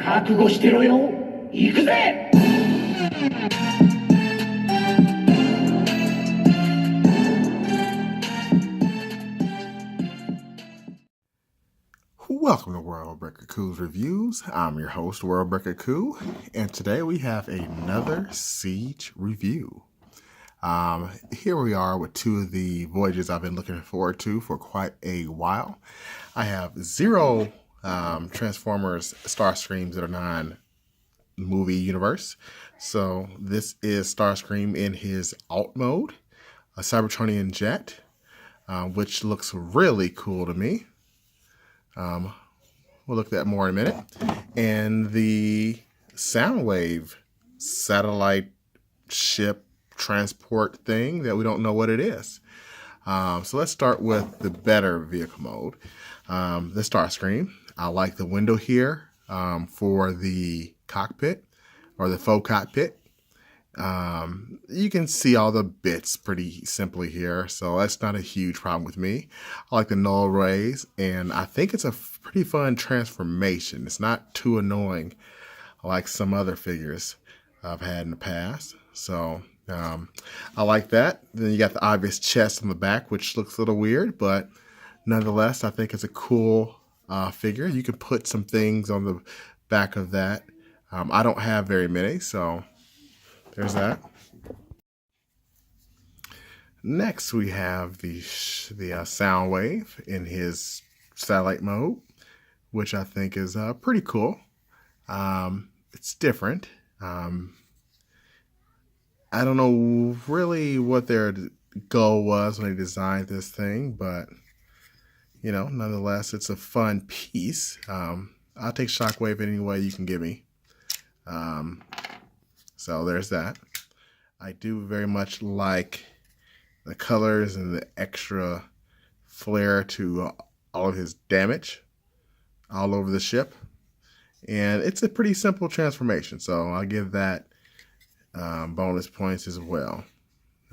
覚悟してろよ。行くぜ。Welcome to World Breaker Coo's Reviews. I'm your host, World Breaker Coo, and today we have another Siege review. Here we are with two of the voyages I've been looking forward to for quite a while. I have zero Transformers Starscreams that are non-movie universe. So this is Starscream in his alt mode, a Cybertronian jet, which looks really cool to me. We'll look at that more in a minute. And the Soundwave satellite ship transport thing that we don't know what it is. So let's start with the better vehicle mode. The Starscream. I like the window here for the cockpit or the faux cockpit. You can see all the bits pretty simply here, so that's not a huge problem with me. I like the null rays, and I think it's a pretty fun transformation. It's not too annoying like some other figures I've had in the past. So I like that. Then you got the obvious chest on the back, which looks a little weird, but nonetheless, I think it's a cool figure. You can put some things on the back of that. I don't have very many, so there's that. Next, we have the Soundwave in his satellite mode, which I think is pretty cool. It's different. I don't know really what their goal was when they designed this thing, but you know, nonetheless, it's a fun piece. I'll take Shockwave any way you can give me. So there's that. I do very much like the colors and the extra flair to all of his damage all over the ship. And it's a pretty simple transformation, so I'll give that bonus points as well.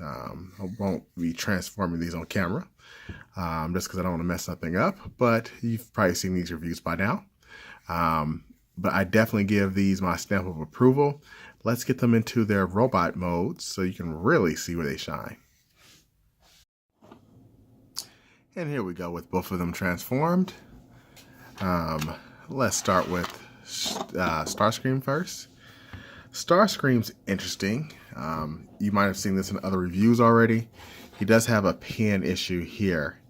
I won't be transforming these on camera just because I don't want to mess something up, but you've probably seen these reviews by now. But I definitely give these my stamp of approval. Let's get them into their robot modes so you can really see where they shine. And here we go with both of them transformed. Let's start with Starscream first. Starscream's interesting. You might have seen this in other reviews already. He does have a pin issue here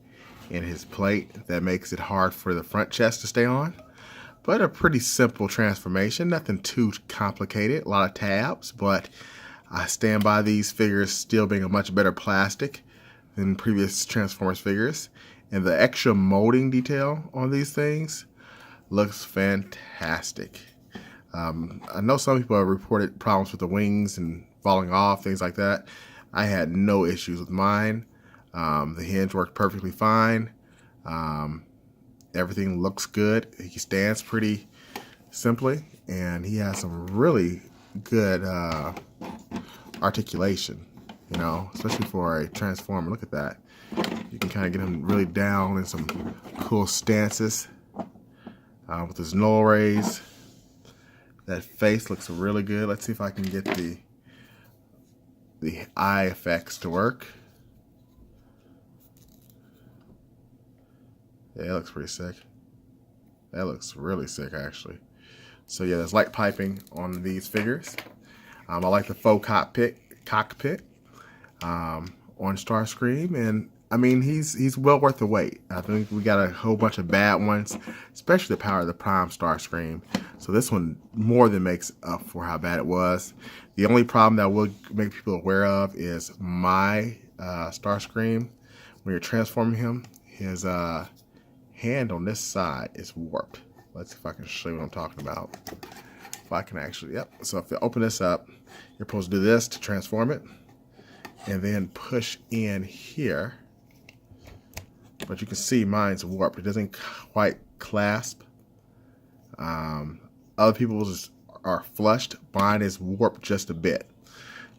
in his plate that makes it hard for the front chest to stay on. But a pretty simple transformation, nothing too complicated, a lot of tabs, but I stand by these figures still being a much better plastic than previous Transformers figures. And the extra molding detail on these things looks fantastic. I know some people have reported problems with the wings and falling off, things like that. I had no issues with mine. The hinge worked perfectly fine. Everything looks good. He stands pretty simply, and he has some really good articulation, you know, especially for a Transformer. Look at that. You can kind of get him really down in some cool stances with his null rays. That face looks really good. Let's see if I can get the eye effects to work. Yeah, it looks pretty sick. That looks really sick, actually. So yeah, there's light piping on these figures. I like the faux cockpit on Starscream, and I mean he's well worth the wait. I think we got a whole bunch of bad ones, especially the Power of the Prime Starscream. So this one more than makes up for how bad it was. The only problem that I will make people aware of is my Starscream. When you're transforming him, his hand on this side is warped. Let's see if I can show you what I'm talking about. If I can actually, yep. So if you open this up, you're supposed to do this to transform it, and then push in here. But you can see mine's warped. It doesn't quite clasp. Other people's are flushed. Mine is warped just a bit.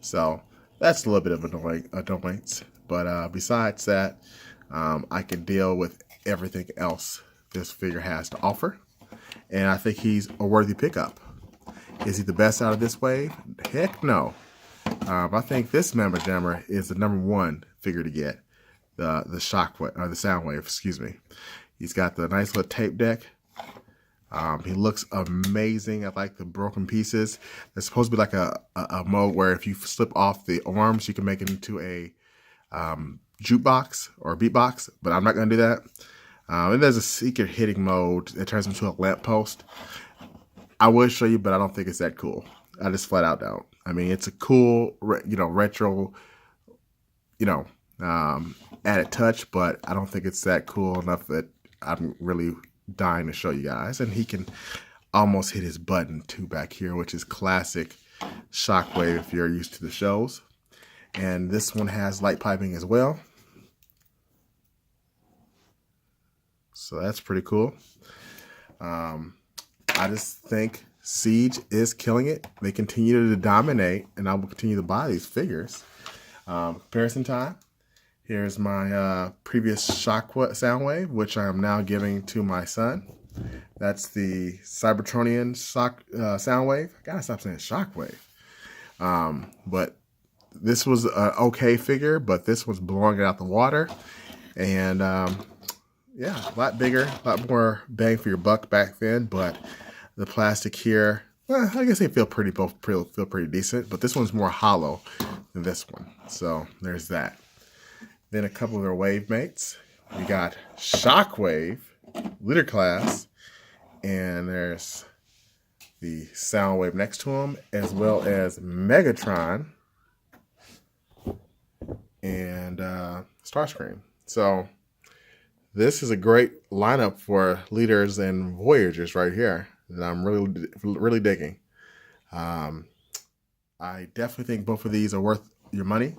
So that's a little bit of annoyance. But besides that, I can deal with everything else this figure has to offer. and I think he's a worthy pickup. Is he the best out of this wave? Heck no. I think this Mamma Jammer is the #1 figure to get. The Shockwave, or the Soundwave, excuse me. He's got the nice little tape deck. He looks amazing. I like the broken pieces. There's supposed to be like a mode where if you slip off the arms, you can make it into a jukebox or beatbox, but I'm not going to do that. And there's a secret hitting mode that turns into a lamppost. I would show you, but I don't think it's that cool. I just flat out don't. I mean, it's a cool, retro, added touch, but I don't think it's that cool enough that I'm really dying to show you guys. And he can almost hit his button too back here, which is classic Shockwave if you're used to the shows. And this one has light piping as well. So that's pretty cool. I just think Siege is killing it. They continue to dominate, and I will continue to buy these figures. Comparison time. Here's my previous Soundwave, which I am now giving to my son. That's the Cybertronian Soundwave. I gotta stop saying Shockwave. But this was an okay figure, but this was blowing it out the water. And yeah, a lot bigger, a lot more bang for your buck back then. But the plastic here, well, I guess they feel both feel pretty decent. But this one's more hollow than this one. So there's that. Then a couple of their wave mates. We got Shockwave, Leader Class, and there's the Soundwave next to him, as well as Megatron and Starscream. So this is a great lineup for leaders and Voyagers right here that I'm really digging. I definitely think both of these are worth your money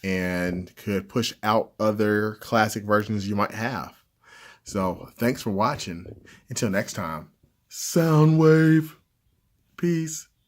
and could push out other classic versions you might have. So thanks for watching. Until next time, Soundwave. Peace.